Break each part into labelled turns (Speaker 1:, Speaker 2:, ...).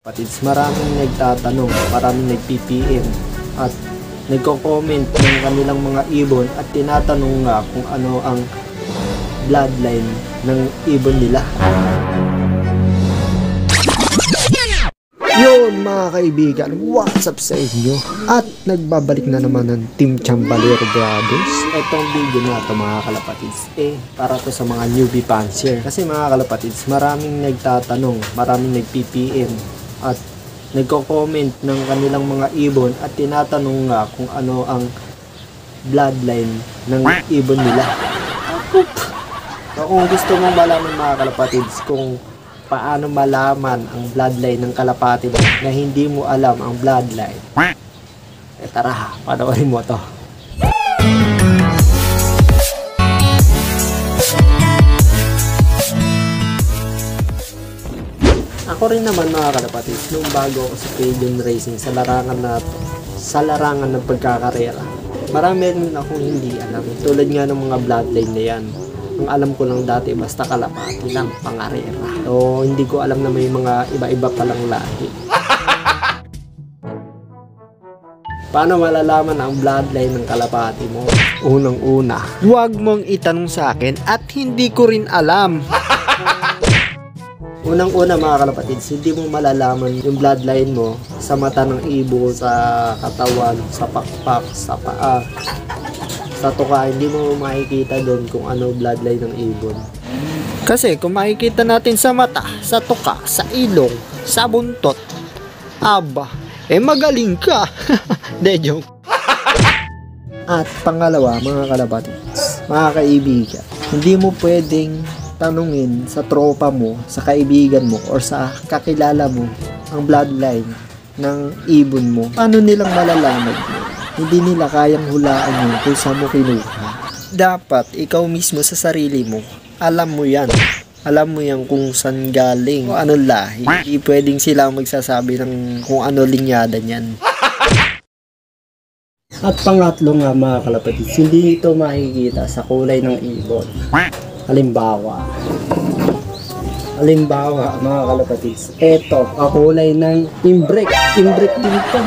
Speaker 1: Kapatids, maraming nagtatanong, maraming nag-PPM at nagko-comment ng kanilang mga ibon at tinatanong nga kung ano ang bloodline ng ibon nila. Yun mga kaibigan, what's up sa inyo? At nagbabalik na naman ng Team Chambalero Brothers. Itong video na ito mga kalapatids, para to sa mga newbie fancier. Kasi mga kalapatids, maraming nagtatanong, maraming nag-PPM at nagko-comment ng kanilang mga ibon at tinatanong nga kung ano ang bloodline ng ibon nila. So, kung gusto mong malaman mga kalapatids kung paano malaman ang bloodline ng kalapati mo na hindi mo alam ang bloodline, tara, panoorin mo to. Ako rin naman mga kalapatids, nung bago ako sa Pigeon Racing sa larangan ng pagkakarera, marami rin akong hindi alam, tulad nga ng mga bloodline na yan. Ang alam ko lang dati basta kalapati lang, pangarera. So hindi ko alam na may mga iba-iba palang lahi. Paano malalaman ang bloodline ng kalapati mo? Unang-una, huwag mong itanong sa akin at hindi ko rin alam. Unang-una mga kalapatids, hindi mo malalaman yung bloodline mo sa mata ng ibon, sa katawan, sa pakpak, sa paa, sa tuka. Hindi mo makikita doon kung ano bloodline ng ibon. Kasi kung makikita natin sa mata, sa tuka, sa ilong, sa buntot, aba, magaling ka. De joke. At pangalawa mga kalapatids, mga kaibigan, hindi mo pwedeng tanungin sa tropa mo, sa kaibigan mo, or sa kakilala mo ang bloodline ng ibon mo. Paano nilang malalaman mo? Hindi nila kayang hulaan mo kung saan mo kinuha. Dapat ikaw mismo sa sarili mo, alam mo yan. Alam mo yan kung saan galing, kung anong lahi. Hindi pwedeng sila magsasabi ng kung ano linyada niyan. At pangatlo nga mga kalapatids, hindi ito makikita sa kulay ng ibon. Halimbawa mga kalapatids, eto ang kulay ng imbrek din ito.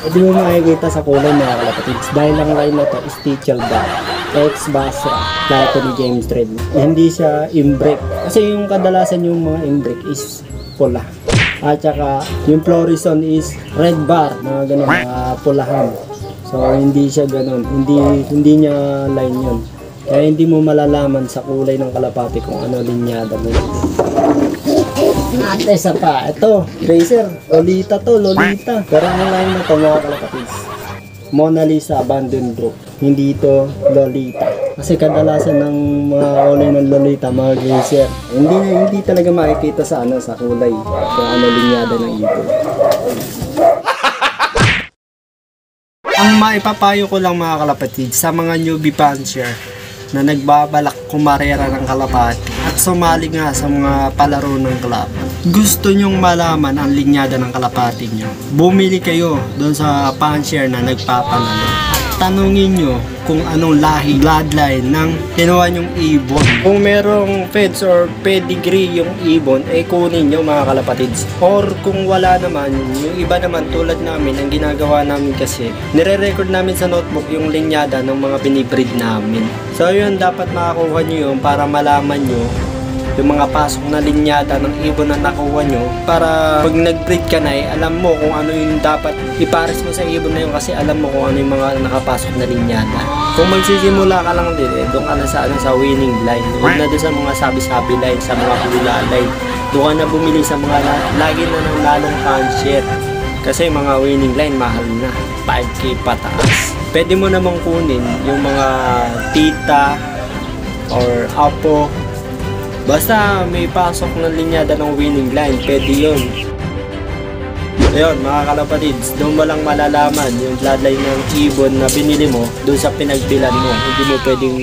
Speaker 1: Hindi mo makikita sa kulay mga kalapatids dahil ang line na to is Teachel Black X Basra lahat ni James Red. Hindi siya imbrek kasi yung kadalasan yung mga imbrek is pula at saka yung Florison is red bar, mga ganun, pulahan. So hindi siya ganun, hindi niya line yun. Kaya hindi mo malalaman sa kulay ng kalapati kung ano linyada mo. At isa pa, ito, Racer, Lolita to, Lolita. Pero ang line na to mga kalapatids, Mona Lisa Abandoned Group. Hindi ito Lolita. Kasi kadalasan ng mga kulay ng Lolita, mga Racer, hindi talaga makikita sa kulay kung ano linyada ng ibon. Ang maipapayo ko lang mga kalapatids sa mga newbie fancier na nagbabalak kumarera ng kalapati at sumali nga sa mga palaro ng club. Gusto nyong malaman ang linyada ng kalapati nyo, bumili kayo doon sa fancier na nagpapanalo. Tanungin nyo kung anong lahi, bloodline ng kinuha nyong ibon. Kung merong feds or pedigree yung ibon, kunin nyo mga kalapatids. Or kung wala naman, yung iba naman tulad namin, ang ginagawa namin kasi, nire-record namin sa notebook yung linyada ng mga binibreed namin. So yun, dapat makakuha nyo yun para malaman nyo yung mga pasok na linyada ng ibon na nakuha nyo, para pag nag-breed ka na alam mo kung ano yung dapat ipares mo sa ibon na yun, kasi alam mo kung ano yung mga nakapasok na linyada. Kung magsisimula ka lang din, doon ka na sa winning line, huwag na doon sa mga sabi-sabi line, sa mga hula line. Doon ka na bumili sa mga lagi na ng lalong fancier, kasi mga winning line mahal na, 5K pataas. Pwede mo namang kunin yung mga tita or apo, basta may pasok na linyada ng winning line, pwede yun. Ayun mga kalapatids, doon mo lang malalaman yung bloodline ng ibon na binili mo doon sa pinagbilan mo. Hindi mo pwedeng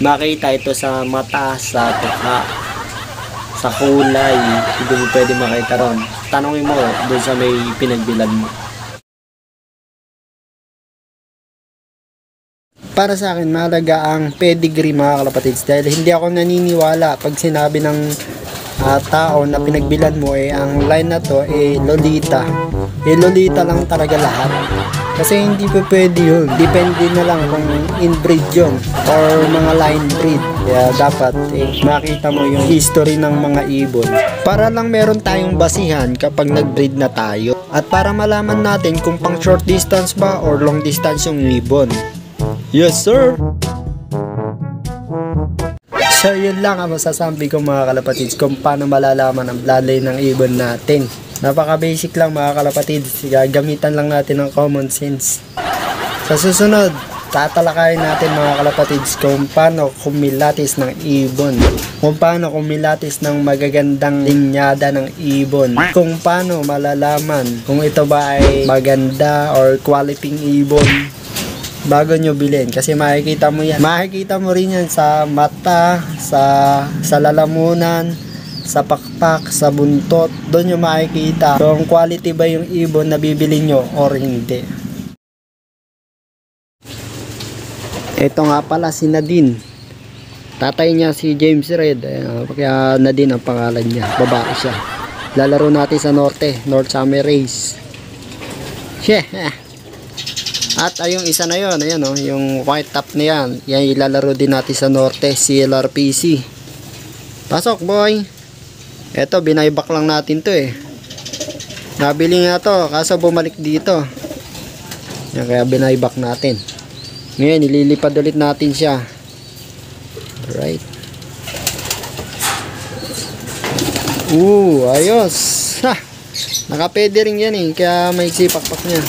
Speaker 1: makita ito sa mata, sa tuka, sa kulay. Hindi mo pwedeng makita ron. Tanungin mo doon sa may pinagbilan mo. Para sa akin, mahalaga ang pedigree mga kalapatids, dahil hindi ako naniniwala pag sinabi ng tao na pinagbilan mo ang line na to Lolita. Lolita lang talaga lahat. Kasi hindi pa pwede yun. Depende na lang kung inbreed yun or mga line breed. Kaya dapat makita mo yung history ng mga ibon. Para lang meron tayong basihan kapag nag-breed na tayo. At para malaman natin kung pang short distance ba or long distance yung ibon. Yes sir! So yun lang ang masasabi ko mga kalapatids kung paano malalaman ang bloodline ng ibon natin. Napaka basic lang mga kalapatids, gagamitan lang natin ng common sense. Sa susunod, tatalakayin natin mga kalapatids kung paano kumilatis ng ibon, kung paano kumilatis ng magagandang linyada ng ibon, kung paano malalaman kung ito ba ay maganda or quality ibon bago nyo bilhin. Kasi makikita mo yan, makikita mo rin yan sa mata, sa lalamunan, sa pakpak, sa buntot. Doon nyo makikita kung quality ba yung ibon na bibili nyo or hindi. Ito nga pala si Nadine. Tatay niya si James Red. Kaya Nadine ang pangalan niya. Babae siya. Lalaro natin sa North Summer Race. At ayong isa na yon, ayan o, yung white top na yan. Yan ilalaro din natin sa Norte, CLRPC. Pasok boy. Eto, binaybak lang natin to Nabili nga to, kaso bumalik dito. Yan, kaya binaybak natin. Ngayon, ililipad ulit natin siya. Alright. Ayos. Ha! Nakapwede rin yan kaya may sipakpak niya.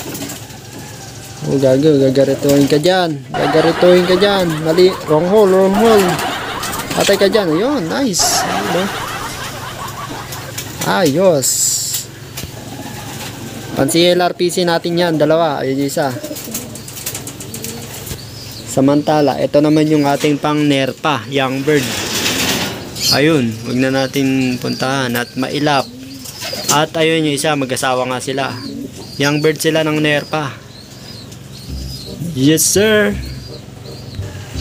Speaker 1: Gagarituhin ka dyan. Gagarituhin ka dyan. Mali, wrong hole. Patay ka dyan. Ayun, nice. Ayos. Pan-CLRPC natin yan, dalawa. Ayun yung isa. Samantala, ito naman yung ating pang nerpa, young bird. Ayun, wag na natin puntahan at mailap. At ayun yung isa, mag-asawa nga sila. Young bird sila ng nerpa. Yes sir.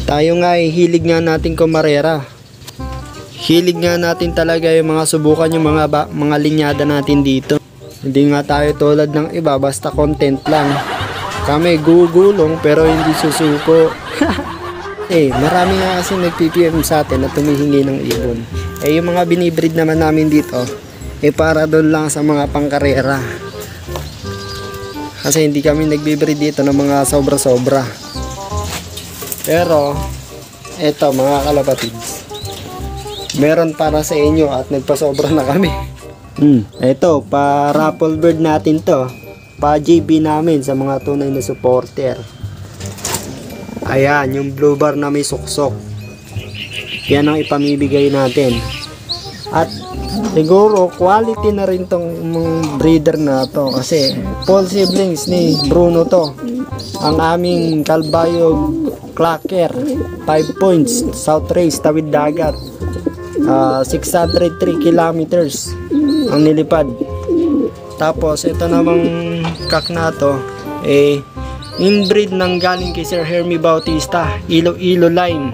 Speaker 1: Tayo nga hilig nga natin kumarera. Hilig nga natin talaga yung mga subukan yung mga linyada natin dito. Hindi nga tayo tulad ng iba basta content lang. Kami gugulong pero hindi susuko. Marami nga kasi nag-PPM sa atin na tumihingi ng ibon. Yung mga binibreed naman namin dito para doon lang sa mga pangkarera. Kasi hindi kami nagbibreed dito ng mga sobra-sobra. Pero eto mga kalapatids, meron para sa inyo at nagpasobra na kami. Ito, pa raffle bird natin to. Pa JB namin sa mga tunay na supporter. Ayan, yung blue bar na may suksok. Yan ang ipamibigay natin. At siguro quality na rin tong breeder na to. Kasi full siblings ni Bruno to. Ang aming Kalbayog Clacker 5 points, South Race, Tawid Dagat. 603 kilometers ang nilipad. Tapos ito namang kak na to inbreed ng galing kay Sir Hermie Bautista, Iloilo line.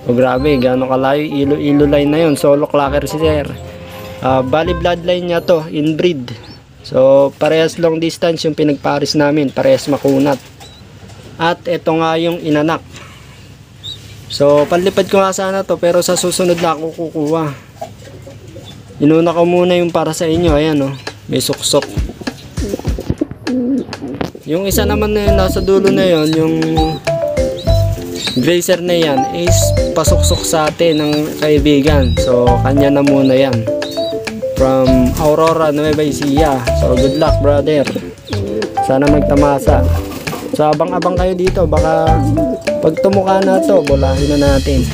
Speaker 1: Grabe, gaano kalayo Iloilo line na yun. Solo clacker si Sir. Bali bloodline niya to, inbreed. So parehas long distance yung pinagparis namin, parehas makunat. At ito nga yung inanak. So panlipad ko nga sana to, pero sa susunod na ako kukuha. Inuna ko muna yung para sa inyo. Ayan may suksok. Yung isa naman na yun, nasa dulo na yun, yung glacier na yan is pasuksok sa atin ng kaibigan. So kanya na muna yan, from Aurora, Nueva Ecija. So good luck brother, sana magtamasa. So abang-abang kayo dito, baka pag tumuka na to, bulahin na natin.